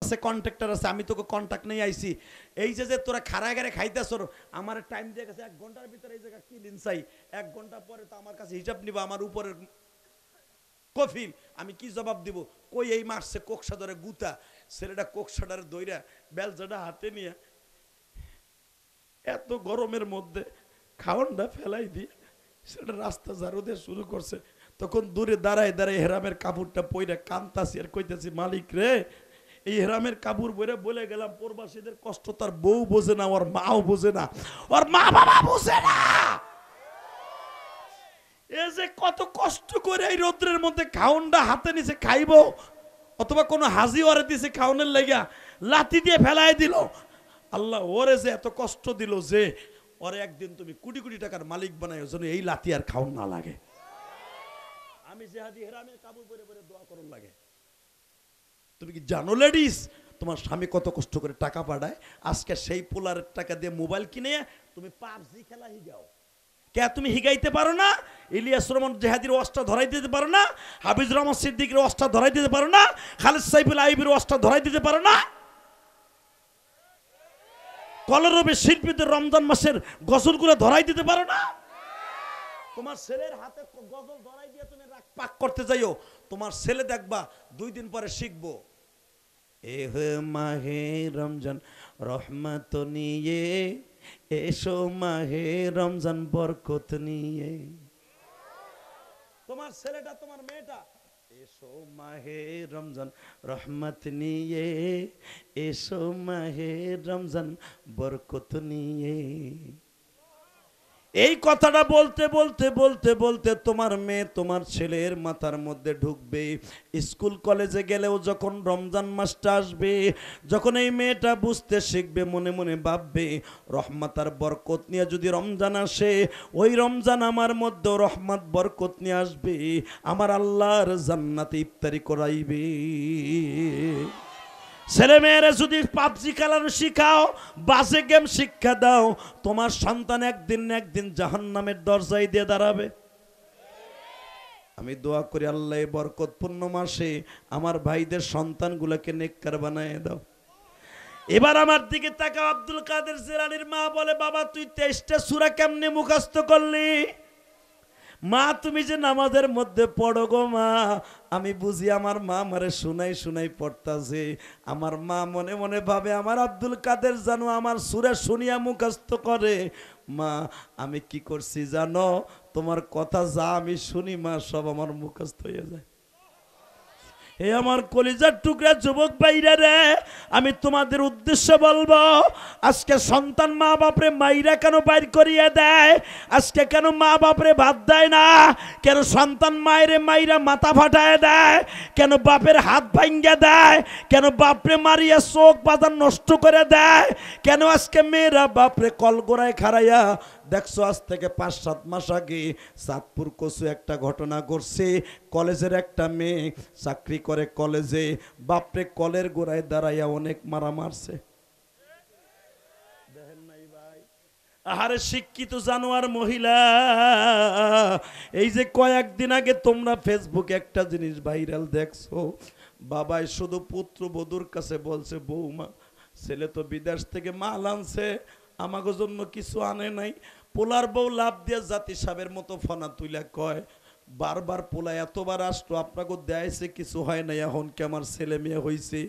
আছে কন্ট্রাক্টর আছে, আমি তোকে কন্ট্যাক্ট নেই আইছি। এই যে তোরা খাড়াগারে খাইতেছ, আমার টাইম দিয়ে গেছে 1 ঘন্টার ভিতরে এই জায়গা কি দিন চাই, 1 ঘন্টা পরে তো আমার কাছে হিসাব নিবা আমার উপরের কফিল, আমি কি জবাব দিব? কই এই মারছে কোকসা ধরে গুতা, ছেলেটা কোকসাটার দইরা বেলজাটা হাতে নিয়ে এত গরমের মধ্যে খাওয়ানটা ফেলাই দিয়ে সেটা রাস্তা ঝাড়ু দিয়ে শুরু করছে। তখন দূরে দাঁড়ায় দাঁড়ায় হেরামের কাপড়টা পইরা কান্তাছি আর কইতেছি, মালিক রে, এই হেরামের কাপড় বইরা বলে গেলাম প্রবাসীদের কষ্ট তার বউ বোঝে না, ওর মাও বোঝে না, ওর মা বাবা বোঝে না। এ যে কত কষ্ট করে এই রৌদ্রের মধ্যে খাওনটা হাতে নিছে খাইবো, অথবা কোনো হাজি ওরে দিছে খাওনের লাগা, লাথি দিয়ে ফেলাই দিল। আল্লাহ ওরে যে এত কষ্ট দিল যে ওরে একদিন তুমি কোটি কোটি টাকার মালিক বানাই, যেন এই লাথি আর খাওন না লাগে। আমি যে হাদি হেরামের কাপড় পরে পরে দোয়া করুন লাগে। তুমি কি জানো লেডিস, তোমার স্বামী কত কষ্ট করে টাকা পাঠায়, আজকে সেই পোলারের টাকা দিয়ে মোবাইল কিনে তুমি পাবজি খেলা হিগাও। কে তুমি হিগাইতে পারো না? ইলিয়াস রহমান জেহাদির ওয়াজটা ধরাই দিতে পারো না? হাফিজ রহমান সিদ্দিকের ওয়াজটা ধরাই দিতে পারো না? খালেদ সাইফুল আইবির ওয়াজটা ধরাই দিতে পারো না? কলরবে শিল্পীদের রমজান মাসের গজলগুলো ধরাই দিতে পারো না? তোমার ছেলের হাতে গজল ধরাই দিয়ে তুমি রাগ পাক করতে যাইও, তোমার ছেলে দেখবা 2 দিন পরে শিখবো, এ হে মাহে রমজান রহমত নিয়ে এসো, মাহে রমজান বরকত নিয়ে। তোমার ছেলেটা তোমার মেয়েটা, এসো মাহে রমজান রহমত নিয়ে, এসো মাহে রমজান বরকত নিয়ে। এই কথাটা বলতে বলতে বলতে বলতে তোমার মেয়ে তোমার ছেলের মাথার মধ্যে ঢুকবে। স্কুল কলেজে গেলেও যখন রমজান মাসটা আসবে, যখন এই মেয়েটা বুঝতে শিখবে, মনে মনে ভাববে রহমত আর বরকত নিয়ে যদি রমজান আসে, ওই রমজান আমার মধ্যে রহমত বরকত নিয়ে আসবে, আমার আল্লাহর জান্নাতে ইফতারি করাইবে। ছেলে মেয়েরা যদি পাবজি খেলানো শিখাও, বাজে গেম শিক্ষা দাও, তোমার সন্তান একদিন না একদিন জাহান্নামের দরজায় দিয়ে দাঁড়াবে। আমি দোয়া করি আল্লাহ এই বরকতপূর্ণ মাসে আমার ভাইদের সন্তানগুলোকে নেককার বানায় দাও। এবার আমার দিকে তাকাও। আব্দুল কাদের জিলানীর মা বলে, বাবা তুই 23টা সূরা কেমনে মুখস্থ করলি? মা তুমি যে নামাজের মধ্যে পড়ো গো মা, আমি বুঝি আমার মা আমারে শুনাই শুনাই পড়তাছে। আমার মা মনে মনে ভাবে আমার আব্দুল কাদের জানো আমার সূরা শুনিয়া মুখস্থ করে। মা আমি কি করছি জানো, তোমার কথা যা আমি শুনি মা সব আমার মুখস্থ হয়ে যায়। হে আমার কলিজার টুকরা যুবক ভাইরা রে, আমি তোমাদের উদ্দেশ্যে বলবো, আজকে সন্তান মা বাপরে মাইরা কেন বাইর করিয়ে দেয়? আজকে কেন মা বাপরে ভাত দেয় না? কেন সন্তান মায়েরে মাইরা মাথা ফাটায় দেয়? কেন বাপের হাত ভাঙ্গা দেয়? কেন বাপরে মারিয়া চোখ বাজার নষ্ট করে দেয়? কেন আজকে মেয়েরা বাপরে কলগোড়ায় খাড়াইয়া দেখছো? আজ থেকে 5-7 মাস আগে চাঁদপুর কচু একটা ঘটনা ঘটছে। কলেজের একটা মেয়ে চাকরি করে কলেজে, বাপরে কলের গোড়ায় দাঁড়াইয়া অনেক মারা মারছে। দেখেন নাই ভাই, আহারে শিক্ষিত জানোয়ার মহিলা। এই যে কয়েকদিন আগে তোমরা ফেসবুকে একটা জিনিস ভাইরাল দেখছো, বাবাই শুধু পুত্রবধূর কাছে বলছে, বৌমা ছেলে তো বিদেশ থেকে মাল আনছে, আমাকে জন্য কিছু আনে নাই। পোলার বউ লাভ দিয়ে জাতি সাহেবের মতো ফনা তুইলা কয়, বারবার পোলা এতবার আসতো আপনাকে দেয়ছে কিছু হয় না, এখন কি আমার ছেলে মেয়ে হয়েছে,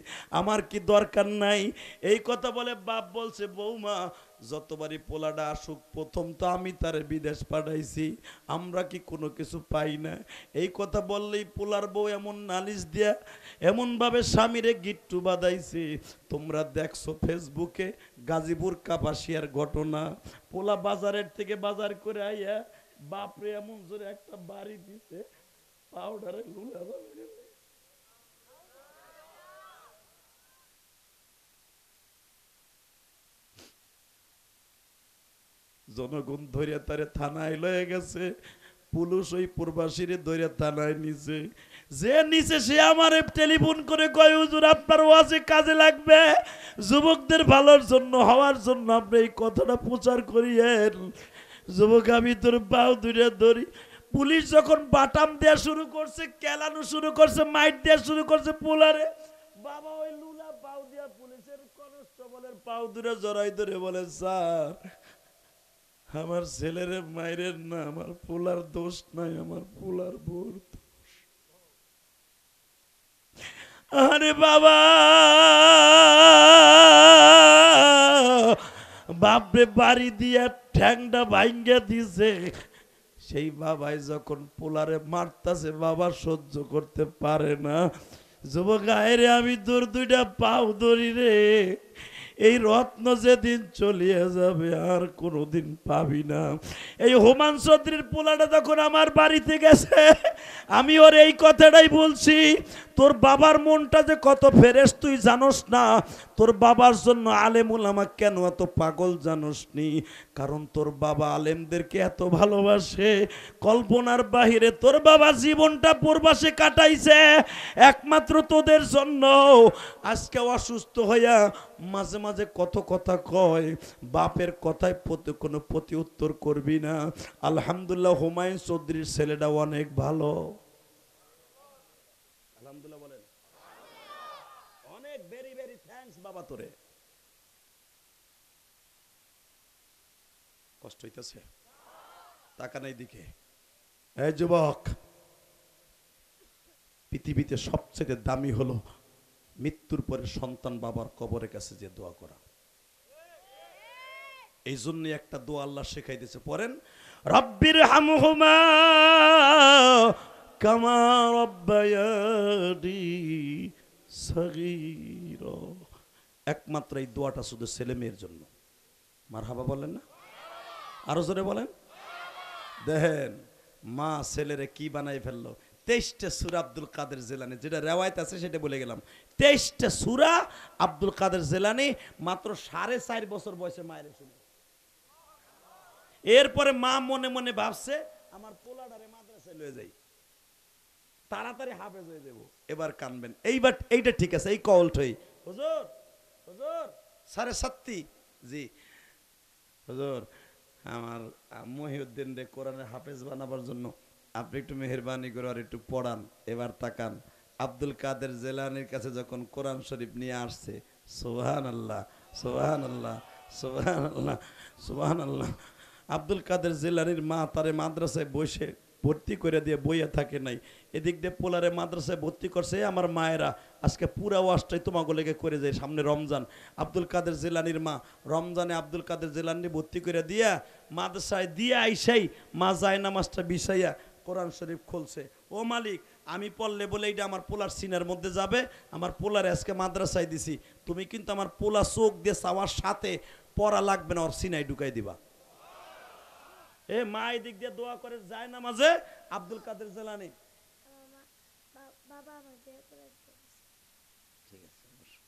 আমার কি দরকার নাই? এই কথা বলে বাপ বলছে, বৌমা যতবারই পোলাটা আসুক প্রথম তো আমি তারে বিদেশ পাঠাইছি, আমরা কি কোনো কিছু পাই না? এই কথা বললেই পোলার বউ এমন নালিশ দিয়া এমনভাবে স্বামীরে গিট্টু বাঁধাইছে। তোমরা দেখছো ফেসবুকে গাজীপুর কাপাসিয়ার ঘটনা, পোলা বাজারের থেকে বাজার করে আইয়া বাপরে এমন জোরে একটা বাড়ি দিছে, পাউডারে লুলা জনগণ ধরে তারে থানায় লয়ে গেছে। পুলিশ ওই প্রবাসীরে ধরে থানায় নিছে। যে নিচে সে আমারে টেলিফোন করে কয়, হুজুর আপনার ওয়াজে কাজে লাগবে, যুবকদের ভালোর জন্য হওয়ার জন্য আপনি এই কথাটা প্রচার করিয়েন। যুবক আমি তোর পাও দূরে ধরি। পুলিশ যখন বাটাম দেওয়া শুরু করছে, কেলানো শুরু করছে, মাইট দেওয়া শুরু করছে পোলারে, বাবা ওই লুলা পাও কনস্টেবলের পাও দূরে জড়াই ধরে বলে, স্যার আমার ছেলের মায়ের না, আমার পোলার দোষ নাই, আমার পোলার বোর দোষ। আরে বাবা, বাপরে বাড়ি দিয়ে ঠ্যাংটা ভাঙ্গে দিছে। সেই বাবাই যখন পোলারে মারতাছে, বাবা সহ্য করতে পারে না। যুবক আয়রে, আমি তোর দুইটা পাও ধরি রে, এই রত্ন যেদিন চলিয়ে যাবে আর কোনোদিন পাবি না। এই হোমান চৌধুরীর পোলাটা যখন আমার বাড়িতে গেছে, আমি ওর এই কথাটাই বলছি, তোর বাবার মনটা যে কত ফেরেশ তুই জানোস না। তোর বাবার জন্য আলেম উলামা কেন এত পাগল জানোস নি? কারণ তোর বাবা আলেমদেরকে এত ভালোবাসে, কল্পনার বাহিরে তোর বাবা জীবনটা প্রবাসে কাটাইছে একমাত্র তোদের জন্য। আজকে অসুস্থ হইয়া মাঝে মাঝে কত কথা কয়, বাপের কথায় কোনো প্রতি উত্তর করবি না। আলহামদুলিল্লাহ, হুমায়ুন চৌধুরীর ছেলেটা অনেক ভালো। আলহামদুলিল্লাহ বলেন, অনেক ভেরি ভেরি থ্যাঙ্কস বাবা তোরে। কষ্ট হইতেছে? টাকা নাই দিকে। এই যুবক, পৃথিবীতে সবচেয়ে দামি হলো মৃত্যুর পরে সন্তান বাবার কবরের কাছে যে দোয়া করা। এই জন্য একটা দোয়া আল্লাহ শেখাই দিয়েছে, পড়েন, রব্বির হামহুমা কামা রব্বায়ানি সগীরা। একমাত্র এই দোয়াটা শুধু ছেলে মেয়ের জন্য। মারহাবা বলেন না? আরো জোরে বলেন। দেখেন মা ছেলেরে কি বানাই ফেললো। 23টা সূরা আব্দুল কাদের জিলানী, যেটা রেওয়ায়েত আছে সেটা বলে গেলাম। 23টা সূরা আব্দুল কাদের জিলানী মাত্র 4.5 বছর বয়সে মায়ের শুনে। এরপরে মা মনে মনে ভাবছে, আমার পোলাডারে মাদ্রাসায় লয়ে যাই, তাড়াতাড়ি হাফেজ হয়ে যাবো। এবার কানবেন, এইবার এইটা ঠিক আছে, এই কল ঠই। হুজুর, হুজুর 7:30, জি হুজুর, আমার মহিউদ্দিন রে কোরআনের হাফেজ বানাবার জন্য আপনি একটু মেহেরবানি করে আর একটু পড়ান। এবার তাকান, আব্দুল কাদের জিলানীর কাছে যখন কোরআন শরীফ নিয়ে আসছে, সুবহানাল্লাহ সুবহানাল্লাহ সুবহানাল্লাহ সুবহানাল্লাহ। আব্দুল কাদের জিলানীর মা তারে মাদ্রাসায় বসে ভর্তি করে দিয়ে বইয়া থাকে নাই, এদিক দিয়ে পোলারে মাদ্রাসায় ভর্তি করছে। আমার মায়েরা আজকে পুরা ওয়াজটাই তোমাকে লেগে করে যায়। সামনে রমজান, আব্দুল কাদের জিলানীর মা রমজানে আব্দুল কাদের জিলানী ভর্তি করে দিয়া মাদ্রাসায় দিয়ে আইসাই মা যায় নামাজটা বিছাইয়া কোরআন শরীফ খুলছে। ও মালিক, আমি পড়লে বলে এইটা আমার পোলার সিনার মধ্যে যাবে, আমার পোলার আজকে মাদ্রাসায় দিছি, তুমি কিন্তু আমার পোলা চোখ দিয়ে চাওয়ার সাথে পড়া লাগবে না, ওর সিনাই ঢুকাই দিবা। এ মা এদিক দিয়ে দোয়া করে যায় নামাজে, আব্দুল কাদের জিলানী বাবা আমার বিয়ে করে দিয়েছে। ঠিক আছে, বসো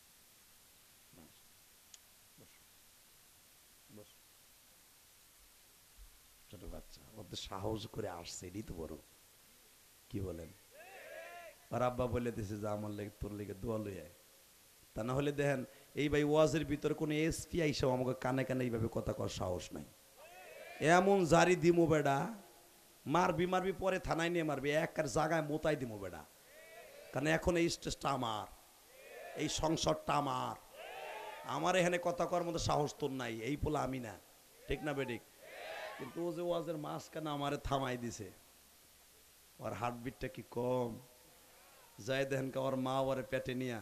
বসো বসো। ছোট বাচ্চা, ওদের সাহস করে আসছে, এটাই তো বড়। কি বলেন? আর আব্বা বলে দিছে যে আমার লেগে তোর লেগে দোয়া লই আয়। তা না হলে দেখেন এই ভাই ওয়াজের ভিতরে কোনো এসপি আইসাও আমাকে কানে কানে এইভাবে কথা কর সাহস নাই। এমন জারি দিমো বেডা, মারবি মারবি পরে থানায় নিয়ে মারবি, একার জায়গায় মোতাই দিমো বেডা। কারণ এখন এই স্টেজটা আমার, এই সংসদটা আমার, আমার এখানে কথা করার মতো সাহস তোর নাই। এই পোলা আমি না, ঠিক না বেডিক? কিন্তু ও যে ওয়াজের মাঝখানে আমারে থামাই দিছে, ওর হার্টবিটটা কি কম? যাই দেখেন ওর মা ওরে পেটে নিয়া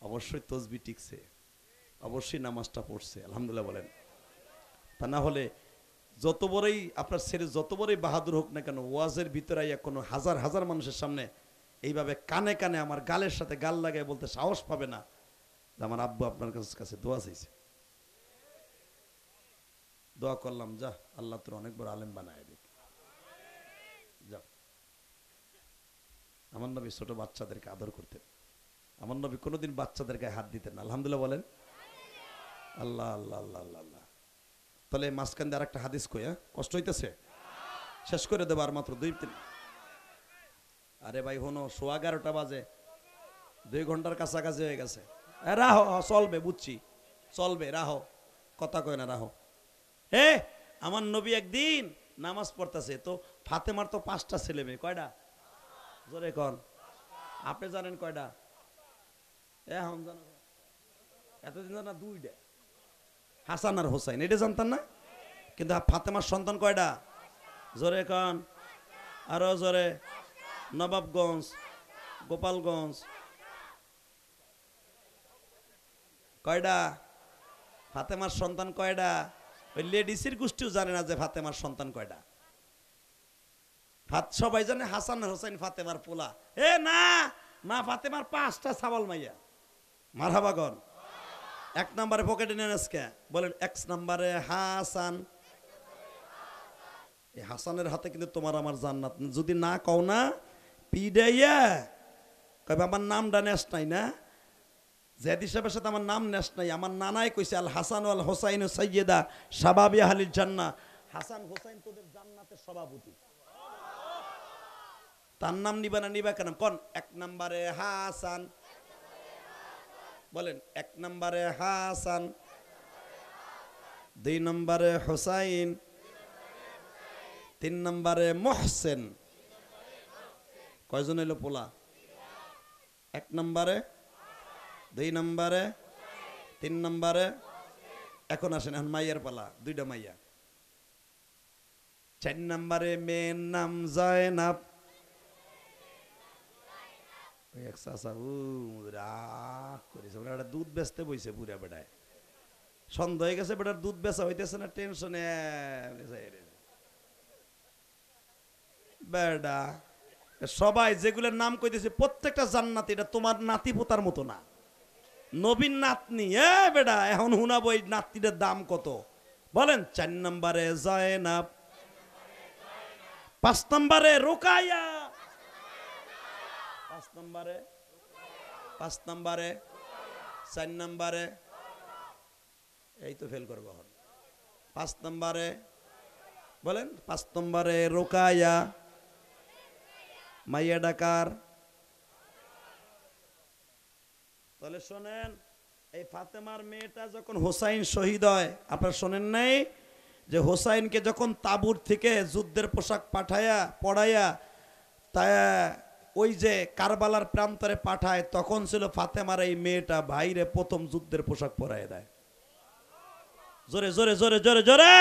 অবশ্যই তসবি টিকছে, অবশ্যই নামাজটা পড়ছে, আলহামদুলিল্লাহ বলেন। তা না হলে যত বড়ই আপনার ছেলে যত বড়ই বাহাদুর হোক না কেন, ওয়াজের ভিতরে কোনো হাজার হাজার মানুষের সামনে এইভাবে কানে কানে আমার গালের সাথে গাল লাগায় বলতে সাহস পাবে না যে আমার আব্বু আপনার কাছে দোয়া চাইছে। দোয়া করলাম, যা আল্লাহ তোর অনেক বড় আলেম বানায় দেখ। যা। আমার নবী ছোট বাচ্চাদেরকে আদর করতেন, আমার নবী কোনোদিন বাচ্চাদের গায়ে হাত দিতেন না। আলহামদুলিল্লাহ বলেন। আল্লাহ আল্লাহ আল্লাহ আল্লাহ আল্লাহ। তাহলে মাঝখান দিয়ে আরেকটা হাদিস কই, কষ্ট হইতেছে? শেষ করে দেবো আর মাত্র 2-3। আরে ভাই হনো, 11:15 বাজে, 2 ঘন্টার কাছাকাছি হয়ে গেছে। রাহো, চলবে, বুঝছি, চলবে, রাহো, কথা কয় না, রাহো। আমার নবী একদিন নামাজ পড়তেছে, তো ফাতেমার তো 5টা ছেলে মেয়ে। কয়টা? জোরে কন। আপনি জানেন কয়টা? এখন জানো এতদিন জানা দুইটা হাসান আর হোসাইন, এটা জানতাম না। কিন্তু ফাতেমার সন্তান কয়টা? জোরে কান, আরো জোরে। নবাবগঞ্জ, গোপালগঞ্জ কয়টা? ফাতেমার সন্তান কয়টা? ওই লেডিসের গোষ্ঠীও জানে না যে ফাতেমার সন্তান কয়টা। সবাই জানে হাসান হোসেন ফাতেমার পোলা। এ না, মা ফাতেমার 5টা ছাগল মাইয়া। মারহাবাগন। 1 নম্বরে পকেটে নেন আজকে বলেন 1 নম্বরে হাসান। এই হাসানের হাতে কিন্তু তোমার আমার জান্নাত। যদি না কও না পিডাইয়া কবে আমার নামটা নেস নাই না, জেদ হিসাবের সাথে আমার নাম নেস নাই। আমার নানাই কইছে আল হাসান ওয়াল হোসাইন সাইয়্যিদা শাবাবি আহলিল জান্নাহ। হাসান হোসাইন তোদের জান্নাতের সভাপতি। তার নাম নিবা না নিবা কেন? কোন 1 নম্বরে হাসান বলেন, 1 নম্বরে হাসান, 2 নম্বরে হোসাইন, 3 নম্বরে মোহসেন। কয়জন হইল পোলা? 1 নম্বরে, 2 নম্বরে, 3 নম্বরে। এখন আসেন, এখন মাইয়ার পালা, 2টা মাইয়া। 4 নম্বরে মেয়ের নাম জয়নাব। দুধ বেচতে বইছে পুরা বেটায়, সন্দেহ হয়ে গেছে বেটার দুধ বেচা হইতেছে না, টেনশনে বেটা। সবাই যেগুলোর নাম কইতেছে প্রত্যেকটা জান্নাতি, এটা তোমার নাতি পোতার মতো না, নবীন নাতনি। এ বেটা এখন হুনাবো এই নাতনিটার দাম কত বলেন। 4 নম্বরে জয়নাব, 5 নম্বরে রোকায়া, 5 নম্বরে, 5 নম্বরে, 4 নম্বরে। এই তো ফেল করবো এখন। 5 নম্বরে বলেন, 5 নম্বরে রোকায়া। মাইয়া ডাকার। তাহলে শোনেন, এই ফাতেমার মেয়েটা যখন হোসাইন শহীদ হয়, আপনারা শোনেন নাই যে হোসাইনকে যখন তাবুর থেকে যুদ্ধের পোশাক পাঠায়া পড়াইয়া তাই ওই যে কারবালার প্রান্তরে পাঠায়, তখন ছিল ফাতেমার এই মেয়েটা ভাইরে প্রথম যুদ্ধের পোশাক পরায় দেয়। জোরে জোরে জোরে জোরে জোরে।